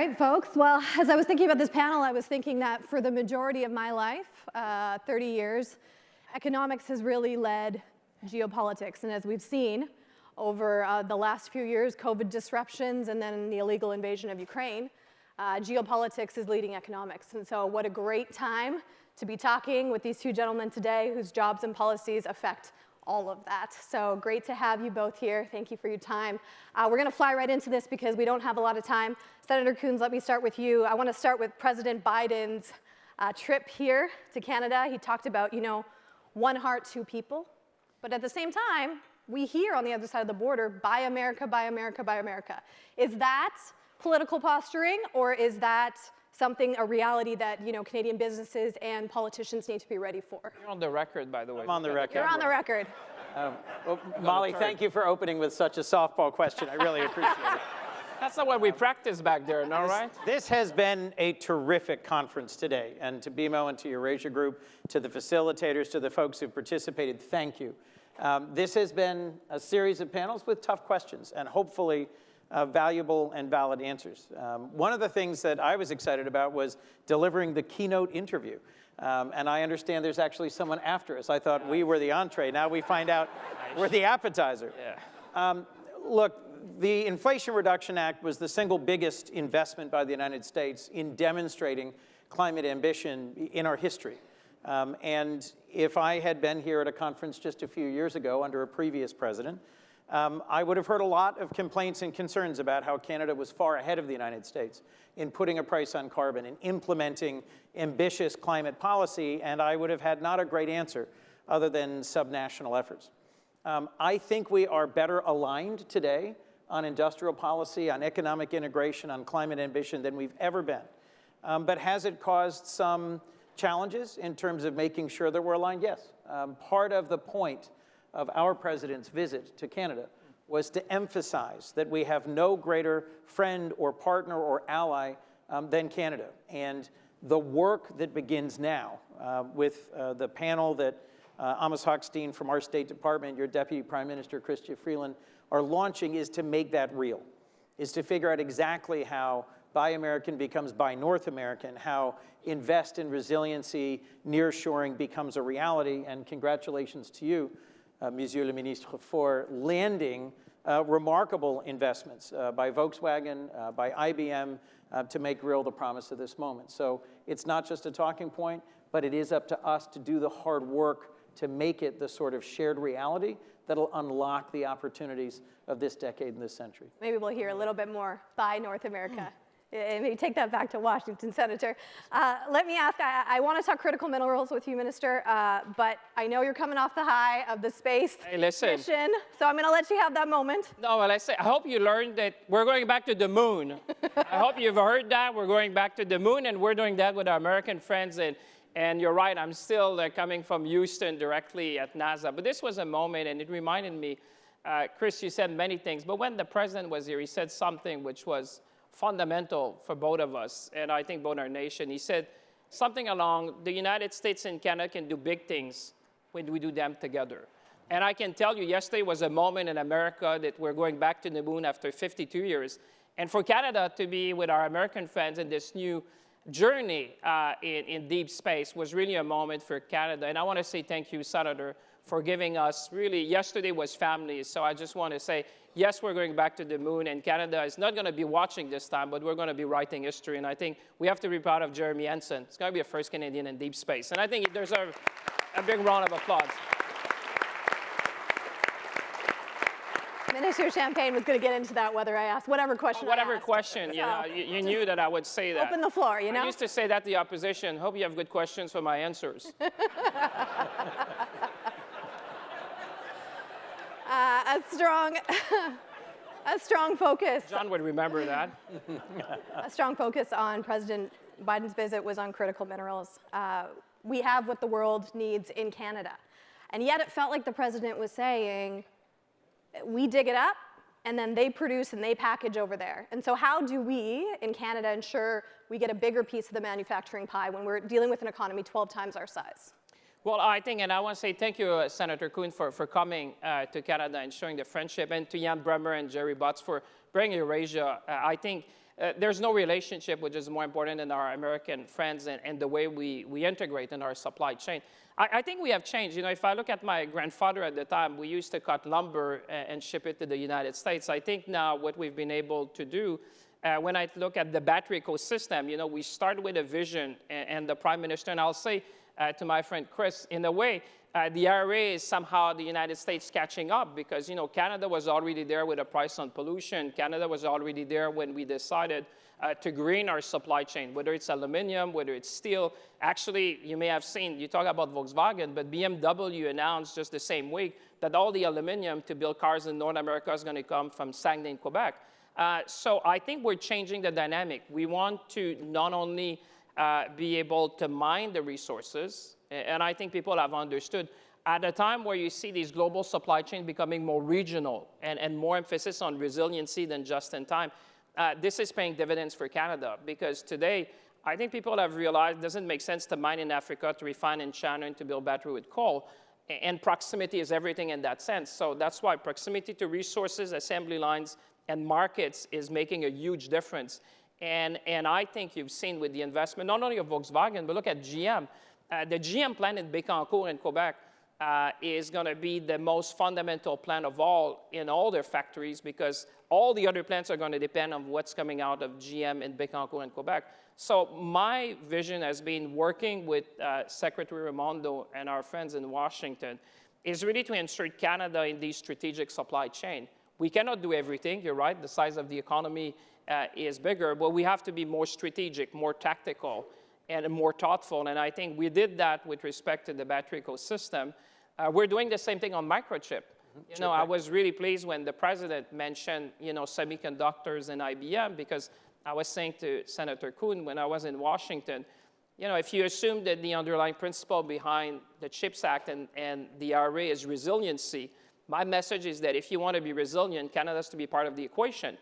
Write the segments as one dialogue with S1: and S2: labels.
S1: right, folks. Well, as I was thinking about this panel, I was thinking that for the majority of my life, 30 years, economics has really led geopolitics. And as we've seen over the last few years, COVID disruptions and then the illegal invasion of Ukraine, geopolitics is leading economics. And so what a great time to be talking with these two gentlemen today whose jobs and policies affect all of that. So great to have you both here. Thank you for your time. We're going to fly right into this because we don't have a lot of time. Senator Coons, let me start with you. I want to start with President Biden's trip here to Canada. He talked about, you know, one heart, two people. But at the same time, we hear on the other side of the border, buy America, buy America, buy America. Is that political posturing, or is that something, a reality that, you know, Canadian businesses and politicians need to be ready for?
S2: You're on the record, by the way.
S3: I'm on the record.
S1: You're on the record.
S3: Well, Molly, thank you for opening with such a softball question. I really appreciate it.
S2: That's not what we practice back there, no, right?
S3: This has been a terrific conference today. And to BMO and to Eurasia Group, to the facilitators, to the folks who participated, thank you. This has been a series of panels with tough questions and hopefully valuable and valid answers. One of the things that I was excited about was delivering the keynote interview. And I understand there's actually someone after us. I thought we were the entree. Now we find out we're the appetizer. Yeah. Look, the Inflation Reduction Act was the single biggest investment by the United States in demonstrating climate ambition in our history. And if I had been here at a conference just a few years ago under a previous president, I would have heard a lot of complaints and concerns about how Canada was far ahead of the United States in putting a price on carbon and implementing ambitious climate policy, and I would have had not a great answer other than subnational efforts. I think we are better aligned today on industrial policy, on economic integration, on climate ambition than we've ever been. But has it caused some challenges in terms of making sure that we're aligned? Yes. Part of the point of our president's visit to Canada was to emphasize that we have no greater friend or partner or ally than Canada. And the work that begins now with the panel that Amos Hochstein from our State Department, your Deputy Prime Minister, Chrystia Freeland, are launching is to make that real, is to figure out exactly how Buy American becomes Buy North American, how invest in resiliency, nearshoring becomes a reality. And congratulations to you, Monsieur le Ministre, for landing remarkable investments by Volkswagen, by IBM, to make real the promise of this moment. So it's not just a talking point, but it is up to us to do the hard work to make it the sort of shared reality that'll unlock the opportunities of this decade and this century.
S1: Maybe we'll hear a little bit more by North America. And maybe take that back to Washington, Senator. Let me ask, I want to talk critical minerals with you, Minister, but I know you're coming off the high of the space mission, so I'm going to let you have that moment.
S2: No, well, I hope you learned that we're going back to the moon. I hope you've heard that. We're going back to the moon, and we're doing that with our American friends. And you're right, I'm still coming from Houston directly at NASA. But this was a moment, and it reminded me, Chris, you said many things, but when the president was here, he said something which was fundamental for both of us, and I think both our nation. He said something along, the United States and Canada can do big things when we do them together. And I can tell you, yesterday was a moment in America that we're going back to the moon after 52 years. And for Canada to be with our American friends in this new journey in deep space was really a moment for Canada. And I want to say thank you, Senator, for giving us really, yesterday was family. So I just want to say, yes, we're going back to the moon, and Canada is not going to be watching this time, but we're going to be writing history. And I think we have to be proud of Jeremy Hansen. It's going to be a first Canadian in deep space. And I think there's a big round of applause.
S1: Minister Champagne was going to get into that whether I asked whatever question
S2: Whatever question, you know, you knew that I would say that.
S1: Open the floor, you know?
S2: I used to say that to the opposition. Hope you have good questions for my answers.
S1: A strong focus.
S2: John would remember that.
S1: A strong focus on President Biden's visit was on critical minerals. We have what the world needs in Canada. And yet it felt like the president was saying, we dig it up, and then they produce and they package over there. And so how do we in Canada ensure we get a bigger piece of the manufacturing pie when we're dealing with an economy 12 times our size?
S2: Well, I think, and I want to say thank you, Senator Coons, for coming to Canada and showing the friendship, and to Jan Bremer and Jerry Butts for bringing Eurasia. I think there's no relationship which is more important than our American friends and the way we integrate in our supply chain. I think we have changed. If I look at my grandfather at the time, we used to cut lumber and ship it to the United States. I think now what we've been able to do, when I look at the battery ecosystem, we start with a vision, and the Prime Minister, and I'll say to my friend Chris, in a way, the IRA is somehow the United States catching up because, Canada was already there with a price on pollution. Canada was already there when we decided to green our supply chain, whether it's aluminum, whether it's steel. Actually, you may have seen, you talk about Volkswagen, but BMW announced just the same week that all the aluminum to build cars in North America is going to come from Saguenay in Quebec. So I think we're changing the dynamic. We want to not only be able to mine the resources, and I think people have understood, at a time where you see these global supply chains becoming more regional and more emphasis on resiliency than just in time, this is paying dividends for Canada because today, I think people have realized it doesn't make sense to mine in Africa, to refine in China, and to build battery with coal. And proximity is everything in that sense. So that's why proximity to resources, assembly lines, and markets is making a huge difference. And I think you've seen with the investment, not only of Volkswagen, but look at GM. The GM plant in Bécancour in Quebec is going to be the most fundamental plant of all in all their factories because all the other plants are going to depend on what's coming out of GM in Bécancour in Quebec. So my vision has been working with Secretary Raimondo and our friends in Washington is really to insert Canada in these strategic supply chain. We cannot do everything, you're right, the size of the economy is bigger, but we have to be more strategic, more tactical, and more thoughtful. And I think we did that with respect to the battery ecosystem. We're doing the same thing on microchip. I was really pleased when the president mentioned, semiconductors and IBM, because I was saying to Senator Coons when I was in Washington, if you assume that the underlying principle behind the CHIPS Act and the IRA is resiliency, my message is that if you want to be resilient, Canada has to be part of the equation.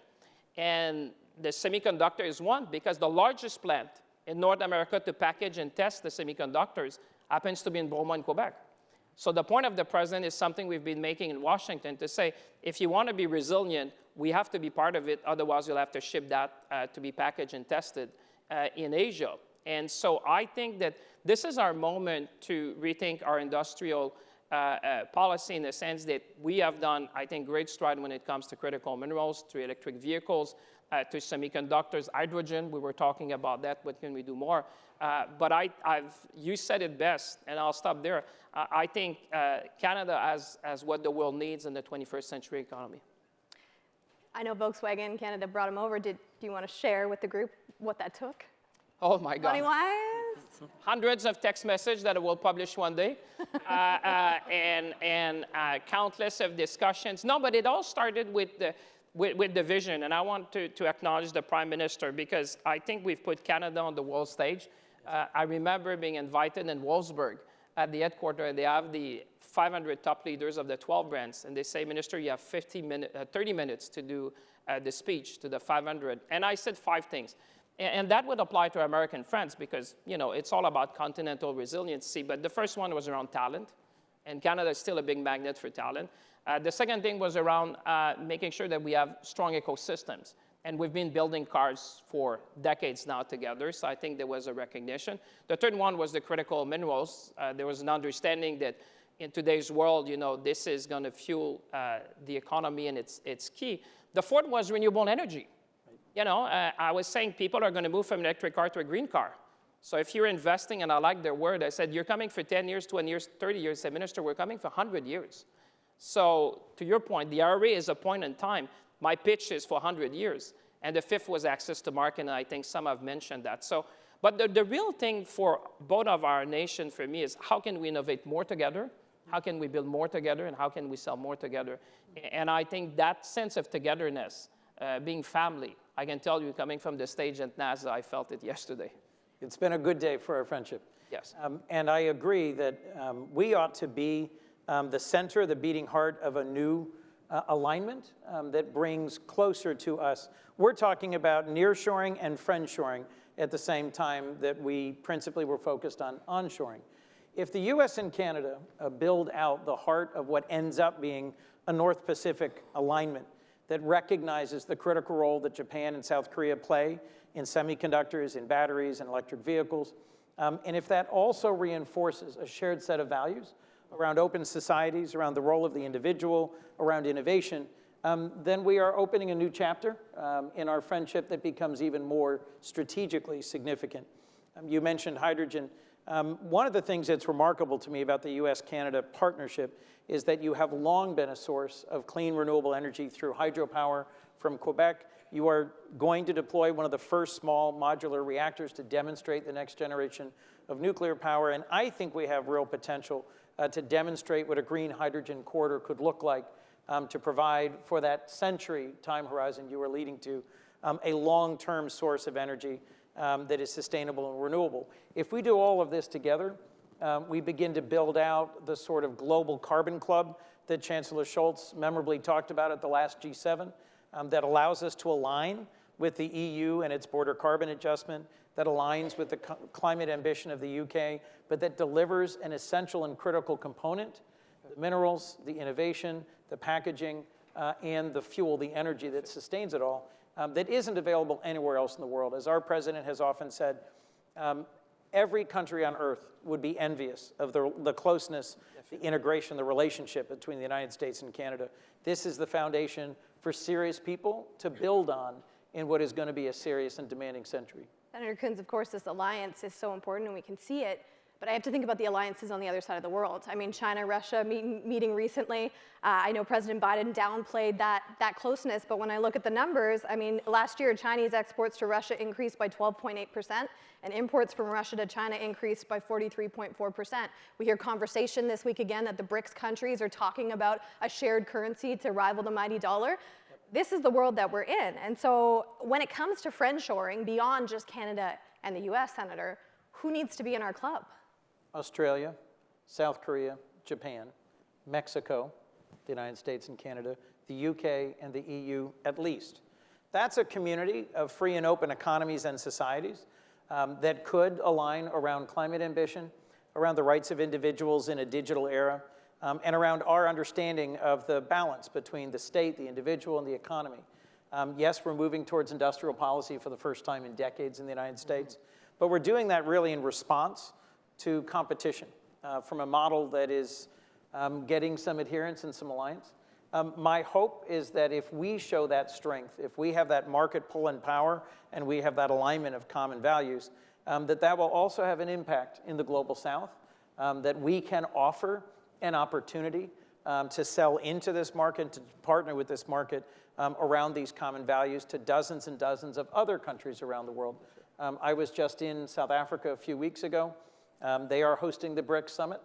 S2: And the semiconductor is one, because the largest plant in North America to package and test the semiconductors happens to be in Beaumont, Quebec. So the point of the president is something we've been making in Washington to say, if you want to be resilient, we have to be part of it, otherwise you'll have to ship that to be packaged and tested in Asia. And so I think that this is our moment to rethink our industrial policy in the sense that we have done, I think, great stride when it comes to critical minerals, to electric vehicles, to semiconductors, hydrogen. We were talking about that, but can we do more? But you said it best, and I'll stop there. I think Canada has what the world needs in the 21st century economy.
S1: I know Volkswagen Canada brought them over. Do you want to share with the group what that took?
S2: Oh my God.
S1: Money-wise?
S2: Hundreds of text messages that I will publish one day, and countless of discussions. No, but it all started with the vision, and I want to acknowledge the Prime Minister because I think we've put Canada on the world stage. I remember being invited in Wolfsburg at the headquarters, and they have the 500 top leaders of the 12 brands, and they say, Minister, you have 30 minutes to do the speech to the 500. And I said 5 things. And that would apply to our American friends because, it's all about continental resiliency. But the first one was around talent, and Canada is still a big magnet for talent. The second thing was around making sure that we have strong ecosystems. And we've been building cars for decades now together, so I think there was a recognition. The third one was the critical minerals. There was an understanding that in today's world, this is going to fuel the economy, and it's key. The fourth was renewable energy. I was saying people are going to move from an electric car to a green car. So if you're investing, and I like their word, I said, you're coming for 10 years, 20 years, 30 years. I said, Minister, we're coming for 100 years. So to your point, the IRA is a point in time. My pitch is for 100 years. And the fifth was access to market, and I think some have mentioned that. So, but the real thing for both of our nation, for me, is how can we innovate more together? How can we build more together? And how can we sell more together? And I think that sense of togetherness, being family, I can tell you, coming from the stage at NASA, I felt it yesterday.
S3: It's been a good day for our friendship.
S2: Yes.
S3: And I agree that we ought to be the center, the beating heart of a new alignment that brings closer to us. We're talking about nearshoring and friendshoring at the same time that we principally were focused on onshoring. If the US and Canada build out the heart of what ends up being a North Pacific alignment that recognizes the critical role that Japan and South Korea play in semiconductors, in batteries, and electric vehicles. And if that also reinforces a shared set of values around open societies, around the role of the individual, around innovation, then we are opening a new chapter in our friendship that becomes even more strategically significant. You mentioned hydrogen. One of the things that's remarkable to me about the US-Canada partnership is that you have long been a source of clean, renewable energy through hydropower from Quebec. You are going to deploy one of the first small modular reactors to demonstrate the next generation of nuclear power. And I think we have real potential to demonstrate what a green hydrogen corridor could look like to provide for that century time horizon you were leading to, a long-term source of energy that is sustainable and renewable. If we do all of this together, we begin to build out the sort of global carbon club that Chancellor Scholz memorably talked about at the last G7, that allows us to align with the EU and its border carbon adjustment, that aligns with the climate ambition of the UK, but that delivers an essential and critical component, the minerals, the innovation, the packaging, and the fuel, the energy that sustains it all, that isn't available anywhere else in the world. As our president has often said, every country on earth would be envious of the closeness, the integration, the relationship between the United States and Canada. This is the foundation for serious people to build on in what is going to be a serious and demanding century.
S1: Senator Coons, of course, this alliance is so important and we can see it, but I have to think about the alliances on the other side of the world. I mean, China, Russia meeting recently. I know President Biden downplayed that closeness, but when I look at the numbers, I mean, last year, Chinese exports to Russia increased by 12.8%, and imports from Russia to China increased by 43.4%. We hear conversation this week again that the BRICS countries are talking about a shared currency to rival the mighty dollar. This is the world that we're in. And so when it comes to friendshoring, beyond just Canada and the US, Senator, who needs to be in our club?
S3: Australia, South Korea, Japan, Mexico, the United States and Canada, the UK and the EU at least. That's a community of free and open economies and societies that could align around climate ambition, around the rights of individuals in a digital era, and around our understanding of the balance between the state, the individual, and the economy. Yes, we're moving towards industrial policy for the first time in decades in the United States, but we're doing that really in response to competition from a model that is getting some adherence and some alliance. My hope is that if we show that strength, if we have that market pull and power, and we have that alignment of common values, that will also have an impact in the global South, that we can offer an opportunity to sell into this market, to partner with this market around these common values to dozens and dozens of other countries around the world. I was just in South Africa a few weeks ago. They are hosting the BRICS Summit.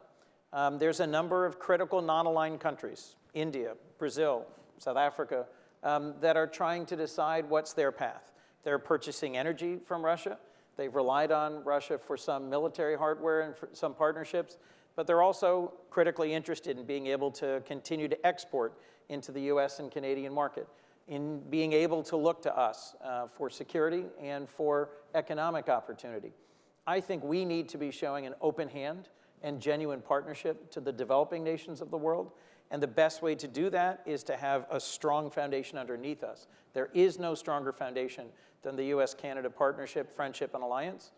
S3: There's a number of critical non-aligned countries, India, Brazil, South Africa, that are trying to decide what's their path. They're purchasing energy from Russia. They've relied on Russia for some military hardware and for some partnerships, but they're also critically interested in being able to continue to export into the US and Canadian market, in being able to look to us for security and for economic opportunity. I think we need to be showing an open hand and genuine partnership to the developing nations of the world. And the best way to do that is to have a strong foundation underneath us. There is no stronger foundation than the US-Canada partnership, friendship, and alliance.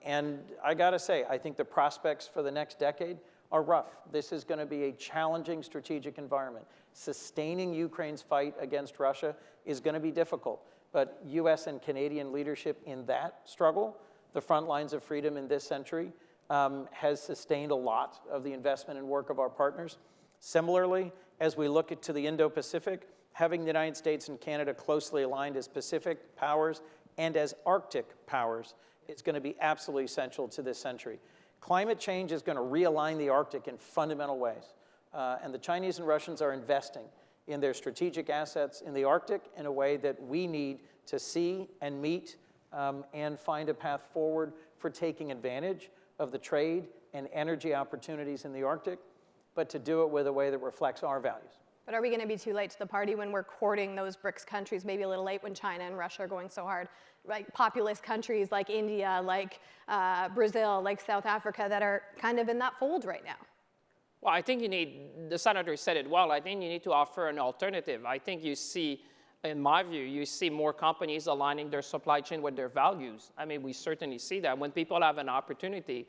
S3: And I gotta say, I think the prospects for the next decade are rough. This is gonna be a challenging strategic environment. Sustaining Ukraine's fight against Russia is gonna be difficult. But US and Canadian leadership in that struggle, the front lines of freedom in this century, has sustained a lot of the investment and work of our partners. Similarly, as we look to the Indo-Pacific, having the United States and Canada closely aligned as Pacific powers and as Arctic powers is going to be absolutely essential to this century. Climate change is going to realign the Arctic in fundamental ways. And the Chinese and Russians are investing in their strategic assets in the Arctic in a way that we need to see and meet and find a path forward for taking advantage of the trade and energy opportunities in the Arctic, but to do it with a way that reflects our values.
S1: But are we going to be too late to the party when we're courting those BRICS countries, maybe a little late when China and Russia are going so hard? Like populous countries like India, like Brazil, like South Africa that are kind of in that fold right now.
S2: Well, I think the senator said it well, I think you need to offer an alternative. I think you see, in my view, you see more companies aligning their supply chain with their values. I mean, we certainly see that. When people have an opportunity,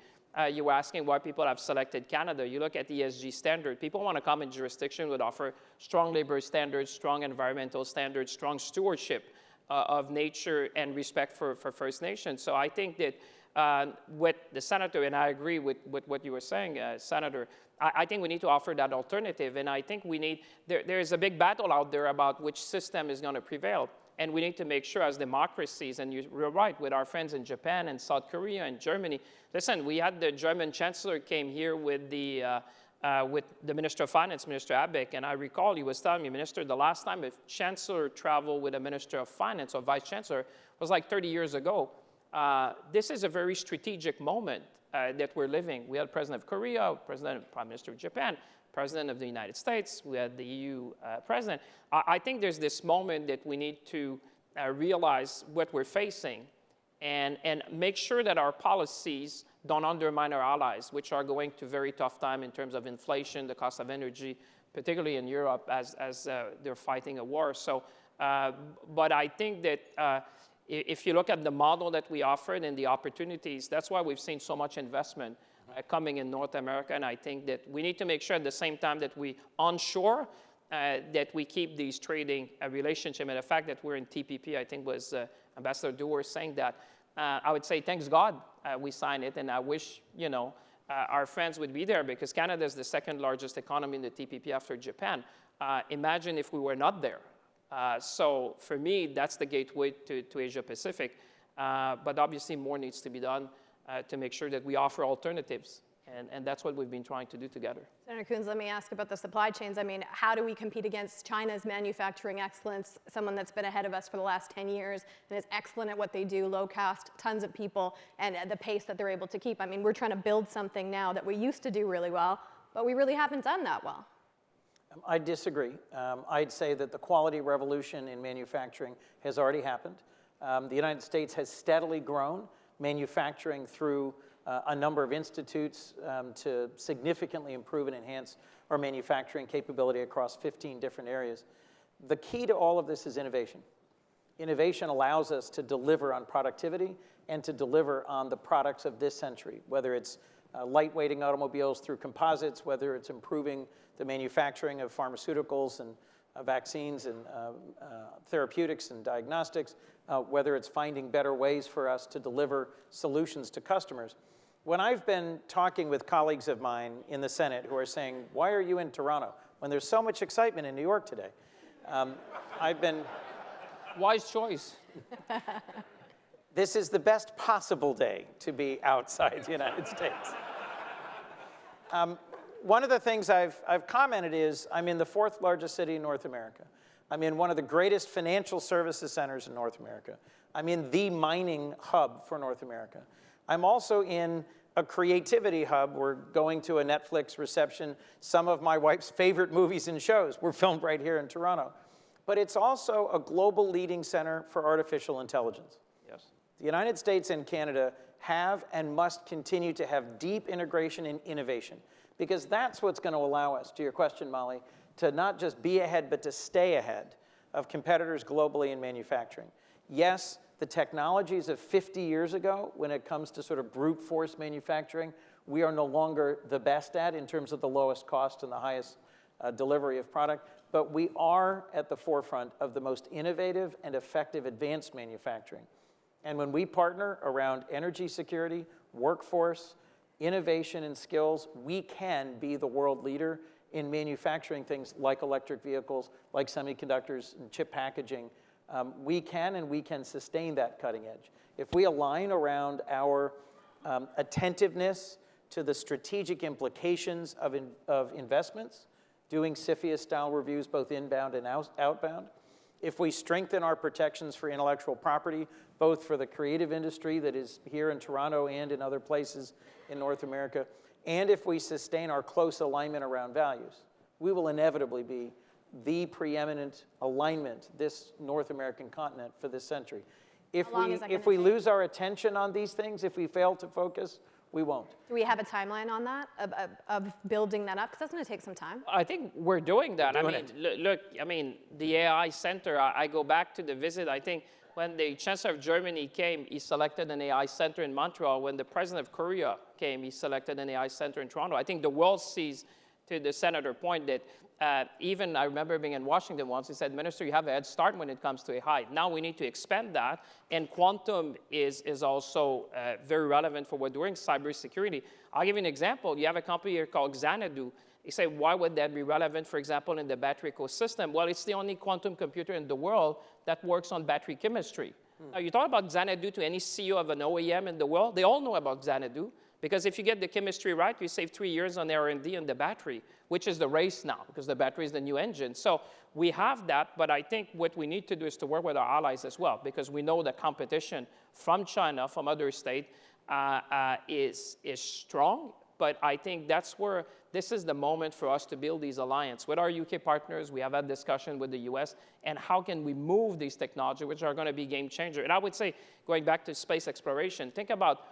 S2: you were asking why people have selected Canada. You look at the ESG standard. People want to come in jurisdiction that offer strong labor standards, strong environmental standards, strong stewardship of nature and respect for First Nations. So I think that with the senator, and I agree with what you were saying, Senator, I think we need to offer that alternative. And I think we need, there is a big battle out there about which system is going to prevail. And we need to make sure as democracies, and you're right, with our friends in Japan and South Korea and Germany. Listen, we had the German Chancellor came here with the Minister of Finance, Minister Abeck, and I recall he was telling me, Minister, the last time a Chancellor traveled with a Minister of Finance or Vice Chancellor was like 30 years ago. This is a very strategic moment that we're living. We had President of Korea, Prime Minister of Japan, President of the United States, we had the EU President. I think there's this moment that we need to realize what we're facing and make sure that our policies don't undermine our allies, which are going to very tough time in terms of inflation, the cost of energy, particularly in Europe as they're fighting a war. So, but I think that if you look at the model that we offered and the opportunities, that's why we've seen so much investment coming in North America. And I think that we need to make sure at the same time that we onshore, that we keep these trading relationship. And the fact that we're in TPP, I think was Ambassador Dewar saying that. I would say, thanks God we signed it. And I wish, our friends would be there because Canada is the second largest economy in the TPP after Japan. Imagine if we were not there. So for me, that's the gateway to Asia Pacific. But obviously more needs to be done to make sure that we offer alternatives. And that's what we've been trying to do together.
S1: Senator Coons, let me ask about the supply chains. I mean, how do we compete against China's manufacturing excellence, someone that's been ahead of us for the last 10 years and is excellent at what they do, low cost, tons of people, and at the pace that they're able to keep? I mean, we're trying to build something now that we used to do really well, but we really haven't done that well.
S3: I disagree. I'd say that the quality revolution in manufacturing has already happened. The United States has steadily grown manufacturing through a number of institutes to significantly improve and enhance our manufacturing capability across 15 different areas. The key to all of this is innovation. Innovation allows us to deliver on productivity and to deliver on the products of this century, whether it's lightweighting automobiles through composites, whether it's improving the manufacturing of pharmaceuticals and vaccines and therapeutics and diagnostics, whether it's finding better ways for us to deliver solutions to customers. When I've been talking with colleagues of mine in the Senate who are saying, why are you in Toronto when there's so much excitement in New York today? I've been...
S2: Wise choice.
S3: This is the best possible day to be outside the United States. One of the things I've commented is I'm in the 4th largest city in North America. I'm in one of the greatest financial services centers in North America. I'm in the mining hub for North America. I'm also in a creativity hub. We're going to a Netflix reception. Some of my wife's favorite movies and shows were filmed right here in Toronto. But it's also a global leading center for artificial intelligence.
S2: Yes.
S3: The United States and Canada have and must continue to have deep integration and innovation, because that's what's going to allow us, to your question, Molly, to not just be ahead, but to stay ahead of competitors globally in manufacturing. Yes, the technologies of 50 years ago, when it comes to sort of brute force manufacturing, we are no longer the best at in terms of the lowest cost and the highest delivery of product, but we are at the forefront of the most innovative and effective advanced manufacturing. And when we partner around energy security, workforce, innovation and skills, we can be the world leader in manufacturing things like electric vehicles, like semiconductors and chip packaging. We can sustain that cutting edge. If we align around our attentiveness to the strategic implications of investments, doing CFIUS-style reviews both inbound and outbound, if we strengthen our protections for intellectual property, both for the creative industry that is here in Toronto and in other places in North America, and if we sustain our close alignment around values, we will inevitably be the preeminent alignment, this North American continent for this century. If we lose our attention on these things, if we fail to focus, We won't.
S1: Do we have a timeline on that, of building that up? Because that's going to take some time.
S2: I think we're doing that.
S3: We're
S2: I
S3: doing
S2: mean, look, I mean, the AI center, I go back to the visit. I think when the Chancellor of Germany came, he selected an AI center in Montreal. When the President of Korea came, he selected an AI center in Toronto. I think the world sees, to the Senator point, that even I remember being in Washington once, he said, Minister, you have a head start when it comes to AI. Now we need to expand that, and quantum is also very relevant for what we're doing, cybersecurity. I'll give you an example. You have a company here called Xanadu. You say, why would that be relevant, for example, in the battery ecosystem? Well, it's the only quantum computer in the world that works on battery chemistry. Now, you talk about Xanadu to any CEO of an OEM in the world, they all know about Xanadu. Because if you get the chemistry right, you save 3 years on R&D in the battery, which is the race now, because the battery is the new engine. So we have that, but I think what we need to do is to work with our allies as well, because we know the competition from China, from other states, is strong. But I think that's where this is the moment for us to build these alliances. With our UK partners, we have had discussion with the US, and how can we move these technologies, which are going to be game changer. And I would say, going back to space exploration, think about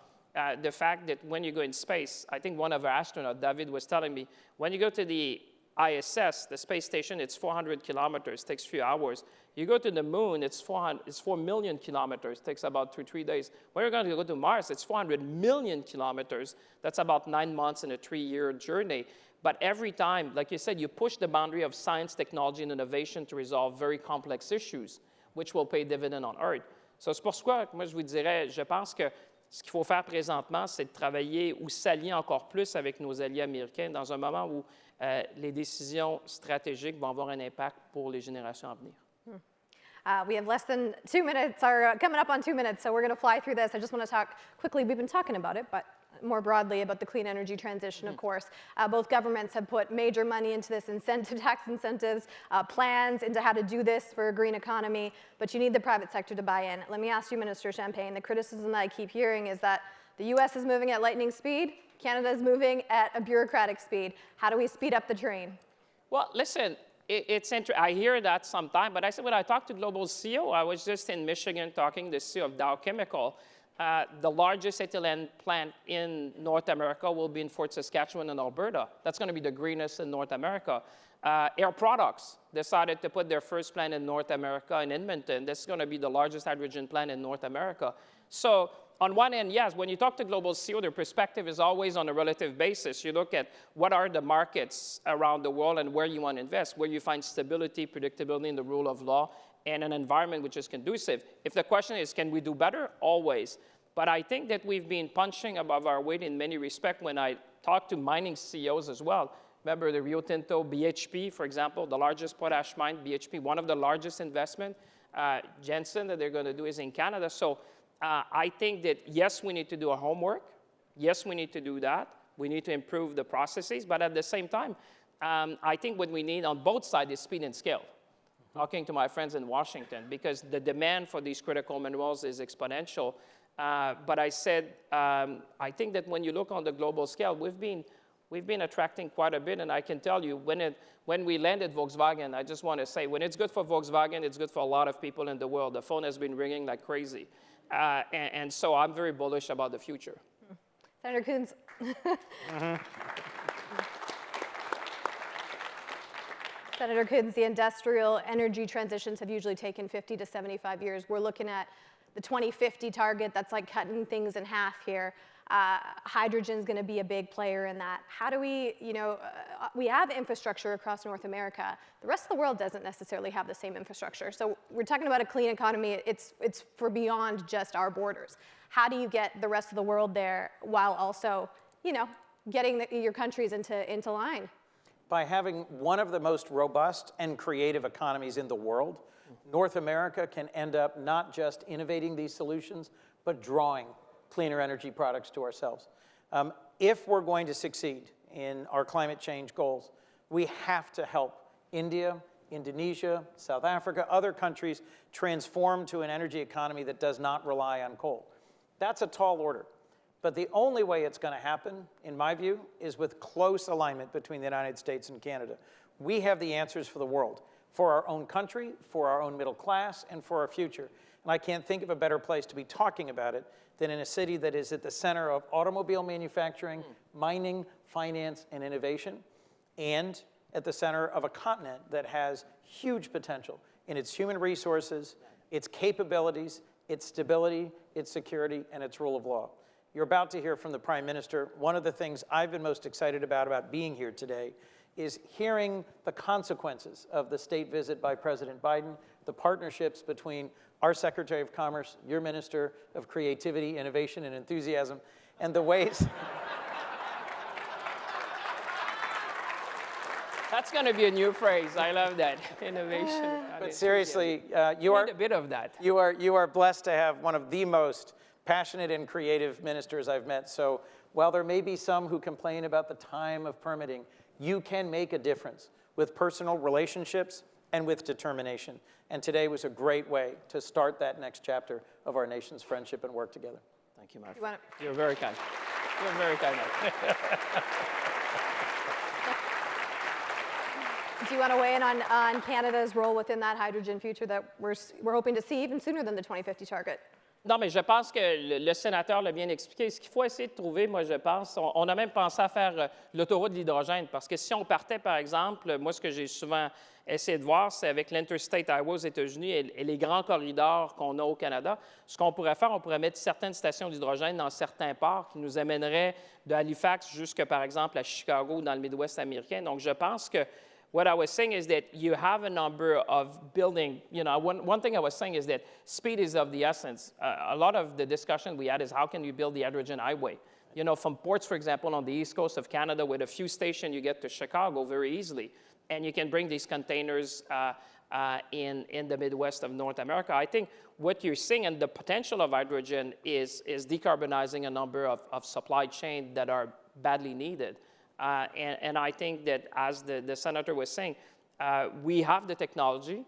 S2: the fact that when you go in space, I think one of our astronauts, David, was telling me, when you go to the ISS, the space station, it's 400 kilometers, takes a few hours. You go to the moon, it's 4 million kilometers, takes about 3 days. When you're going to go to Mars, it's 400 million kilometers. That's about 9 months in a 3-year journey. But every time, like you said, you push the boundary of science, technology, and innovation to resolve very complex issues, which will pay dividend on Earth. So c'est pourquoi, moi, je vous dirais, je pense que ce qu'il faut faire présentement, c'est de travailler ou s'allier encore plus avec nos alliés américains dans un moment où les décisions stratégiques vont avoir un impact pour les générations à venir.
S1: We have less than 2 minutes, or coming up on 2 minutes, so we're going to fly through this. I just want to talk quickly. We've been talking about it, but more broadly about the clean energy transition, of course. Both governments have put major money into this, tax incentives, plans into how to do this for a green economy, but you need the private sector to buy in. Let me ask you, Minister Champagne, the criticism that I keep hearing is that the US is moving at lightning speed, Canada is moving at a bureaucratic speed. How do we speed up the train?
S2: Well, listen, it's interesting. I hear that sometimes, but I said when I talked to Global CEO, I was just in Michigan talking to the CEO of Dow Chemical. The largest ethylene plant in North America will be in Fort Saskatchewan in Alberta. That's going to be the greenest in North America. Air Products decided to put their first plant in North America in Edmonton. This is going to be the largest hydrogen plant in North America. So on one end, yes, when you talk to Global CEO, their perspective is always on a relative basis. You look at what are the markets around the world and where you want to invest, where you find stability, predictability in the rule of law, and an environment which is conducive. If the question is, can we do better? Always. But I think that we've been punching above our weight in many respects when I talk to mining CEOs as well. Remember the Rio Tinto, BHP, for example, the largest potash mine, BHP, one of the largest investment, Jensen, that they're going to do is in Canada. So I think that, yes, we need to do our homework. Yes, we need to do that. We need to improve the processes. But at the same time, I think what we need on both sides is speed and scale. Talking to my friends in Washington, because the demand for these critical minerals is exponential. But I said, I think that when you look on the global scale, we've been attracting quite a bit, and I can tell you, when we landed Volkswagen, I just want to say, when it's good for Volkswagen, it's good for a lot of people in the world. The phone has been ringing like crazy. And so I'm very bullish about the future.
S1: Senator Coons. Senator Coons, the industrial energy transitions have usually taken 50 to 75 years. We're looking at the 2050 target. That's like cutting things in half here. Hydrogen is going to be a big player in that. How do we, we have infrastructure across North America. The rest of the world doesn't necessarily have the same infrastructure. So we're talking about a clean economy. It's for beyond just our borders. How do you get the rest of the world there while also, getting your countries into line?
S3: By having one of the most robust and creative economies in the world, North America can end up not just innovating these solutions, but drawing cleaner energy products to ourselves. If we're going to succeed in our climate change goals, we have to help India, Indonesia, South Africa, other countries transform to an energy economy that does not rely on coal. That's a tall order. But the only way it's going to happen, in my view, is with close alignment between the United States and Canada. We have the answers for the world, for our own country, for our own middle class, and for our future. And I can't think of a better place to be talking about it than in a city that is at the center of automobile manufacturing, mining, finance, and innovation, and at the center of a continent that has huge potential in its human resources, its capabilities, its stability, its security, and its rule of law. You're about to hear from the Prime Minister. One of the things I've been most excited about being here today is hearing the consequences of the state visit by President Biden, the partnerships between our Secretary of Commerce, your Minister of Creativity, Innovation, and Enthusiasm, and the ways...
S2: That's going to be a new phrase. I love that. Innovation.
S3: But seriously, you
S2: Need a bit of that.
S3: You are blessed to have one of the most passionate and creative ministers I've met. So while there may be some who complain about the time of permitting, you can make a difference with personal relationships and with determination. And today was a great way to start that next chapter of our nation's friendship and work together.
S2: Thank you, my friend. You're very kind. You're very kind.
S1: Do you want to weigh in on Canada's role within that hydrogen future that we're hoping to see even sooner than the 2050 target?
S2: Non, mais je pense que le sénateur l'a bien expliqué. Ce qu'il faut essayer de trouver, moi, je pense, on a même pensé à faire l'autoroute de l'hydrogène, parce que si on partait, par exemple, moi, ce que j'ai souvent essayé de voir, c'est avec l'Interstate Highway aux États-Unis et les grands corridors qu'on a au Canada, ce qu'on pourrait faire, on pourrait mettre certaines stations d'hydrogène dans certains ports qui nous amèneraient de Halifax jusque, par exemple, à Chicago, dans le Midwest américain. Donc, je pense que what I was saying is that you have a number of building, one thing I was saying is that speed is of the essence. A lot of the discussion we had is how can you build the hydrogen highway? From ports, for example, on the east coast of Canada, with a few stations, you get to Chicago very easily. And you can bring these containers in the Midwest of North America. I think what you're seeing and the potential of hydrogen is decarbonizing a number of supply chains that are badly needed. And I think that, as the senator was saying, we have the technology,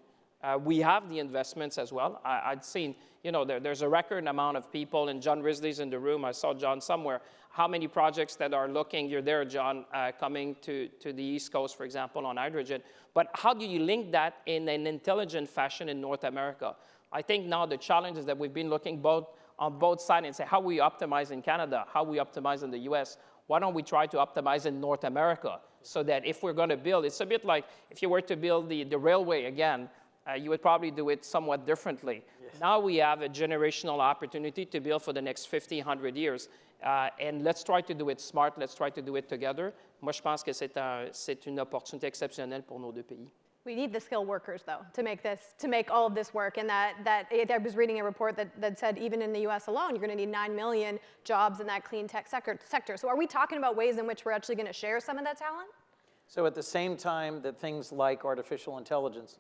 S2: we have the investments as well. I'd seen, there's a record amount of people, and John Risley's in the room. I saw John somewhere. How many projects that are looking, you're there, John, coming to the East Coast, for example, on hydrogen. But how do you link that in an intelligent fashion in North America? I think now the challenge is that we've been looking on both sides and say, how we optimize in Canada, how we optimize in the US. Why don't we try to optimize in North America so that if we're going to build, it's a bit like if you were to build the railway again, you would probably do it somewhat differently. Yes. Now we have a generational opportunity to build for the next 50, 100 years. And let's try to do it smart, let's try to do it together. Moi, je pense que c'est une opportunité exceptionnelle pour nos deux pays.
S1: We need the skilled workers, though, to make all of this work. And that I was reading a report that said even in the U.S. alone, you're going to need 9 million jobs in that clean tech sector. So are we talking about ways in which we're actually going to share some of that talent?
S3: So at the same time that things like artificial intelligence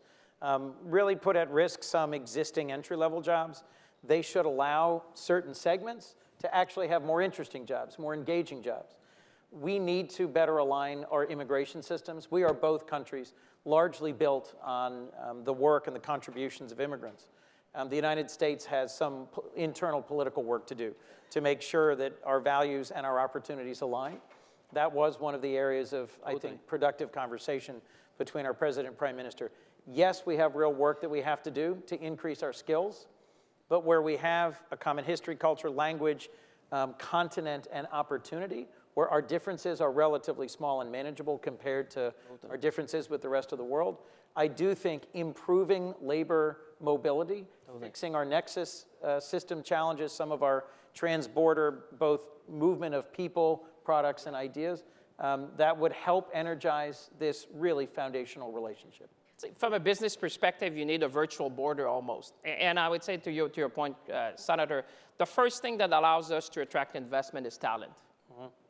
S3: really put at risk some existing entry-level jobs, they should allow certain segments to actually have more interesting jobs, more engaging jobs. We need to better align our immigration systems. We are both countries largely built on the work and the contributions of immigrants. The United States has some internal political work to do to make sure that our values and our opportunities align. That was one of the areas of, I think, productive conversation between our President and Prime Minister. Yes, we have real work that we have to do to increase our skills, but where we have a common history, culture, language, continent, and opportunity, where our differences are relatively small and manageable compared to our differences with the rest of the world, I do think improving labor mobility, fixing our nexus system challenges, some of our transborder, both movement of people, products, and ideas, that would help energize this really foundational relationship.
S2: From a business perspective, you need a virtual border almost. And I would say to your point, Senator, the first thing that allows us to attract investment is talent.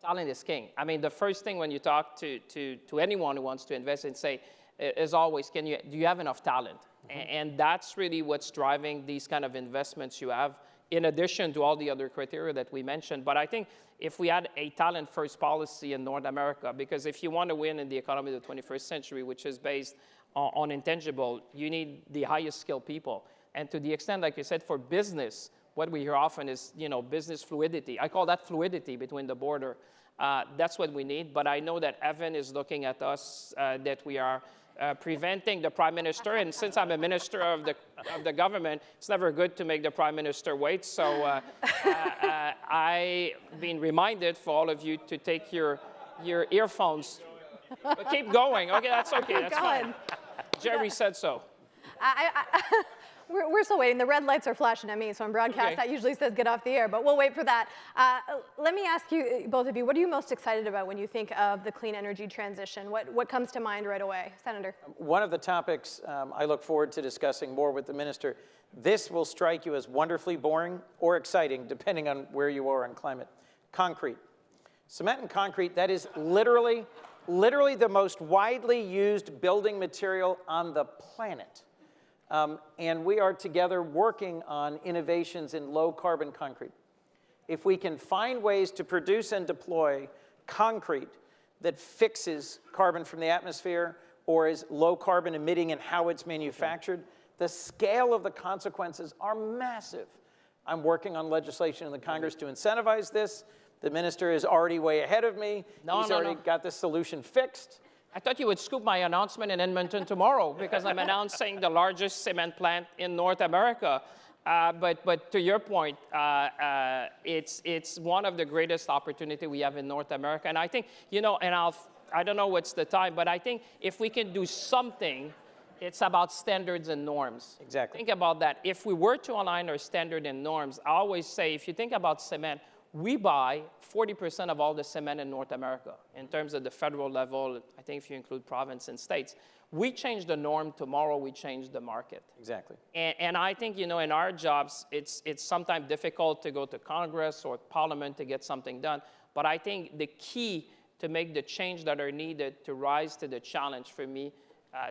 S2: Talent is king. I mean, the first thing when you talk to anyone who wants to invest and say, is always, do you have enough talent? And that's really what's driving these kind of investments you have, in addition to all the other criteria that we mentioned. But I think if we had a talent-first policy in North America, because if you want to win in the economy of the 21st century, which is based on intangible, you need the highest skilled people. And to the extent, like you said, for business, what we hear often is, business fluidity. I call that fluidity between the border. That's what we need. But I know that Evan is looking at us, that we are preventing the prime minister. And since I'm a minister of the government, it's never good to make the prime minister wait. So I've been reminded for all of you to take your earphones. But keep going. Okay, that's okay. That's fine. Jerry said so.
S1: We're still waiting. The red lights are flashing at me, so on broadcast
S2: Okay.
S1: that usually says get off the air, but we'll wait for that. Let me ask you, both of you, what are you most excited about when you think of the clean energy transition? What comes to mind right away? Senator.
S3: One of the topics I look forward to discussing more with the minister, this will strike you as wonderfully boring or exciting, depending on where you are on climate. Concrete. Cement and concrete, that is literally the most widely used building material on the planet. And we are together working on innovations in low-carbon concrete. If we can find ways to produce and deploy concrete that fixes carbon from the atmosphere or is low-carbon emitting in how it's manufactured, the scale of the consequences are massive. I'm working on legislation in the Congress to incentivize this. The minister is already way ahead of me. He's already got the solution fixed.
S2: I thought you would scoop my announcement in Edmonton tomorrow because I'm announcing the largest cement plant in North America. But to your point, it's one of the greatest opportunities we have in North America. And I think, you know, and I don't know what's the time, but I think if we can do something, it's about standards and norms.
S3: Exactly.
S2: Think about that. If we were to align our standard and norms, I always say, if you think about cement, we buy 40% of all the cement in North America in terms of the federal level. I think if you include province and states, we change the norm tomorrow, we change the market.
S3: Exactly.
S2: And I think, you know, in our jobs, it's sometimes difficult to go to Congress or Parliament to get something done. But I think the key to make the change that are needed to rise to the challenge for me,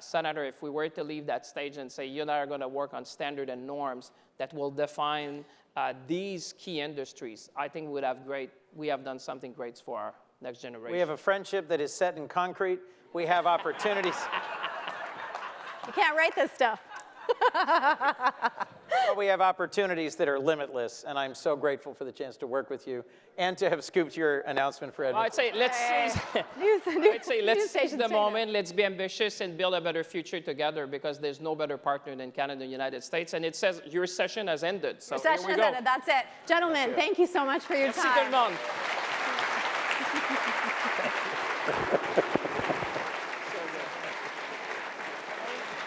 S2: Senator, if we were to leave that stage and say, you and I are going to work on standard and norms that will define these key industries, I think we have done something great for our next generation.
S3: We have a friendship that is set in concrete. We have opportunities.
S1: You can't write this stuff.
S3: But we have opportunities that are limitless, and I'm so grateful for the chance to work with you and to have scooped your announcement for Edmonton.
S2: Well, I'd say let's seize the moment, let's be ambitious and build a better future together because there's no better partner than Canada and the United States. And it says your session has ended, so
S1: Your
S2: here
S1: session
S2: we
S1: has
S2: go.
S1: ended. That's it. Gentlemen, thank you so much for your
S2: Merci tout le
S1: time.
S2: monde.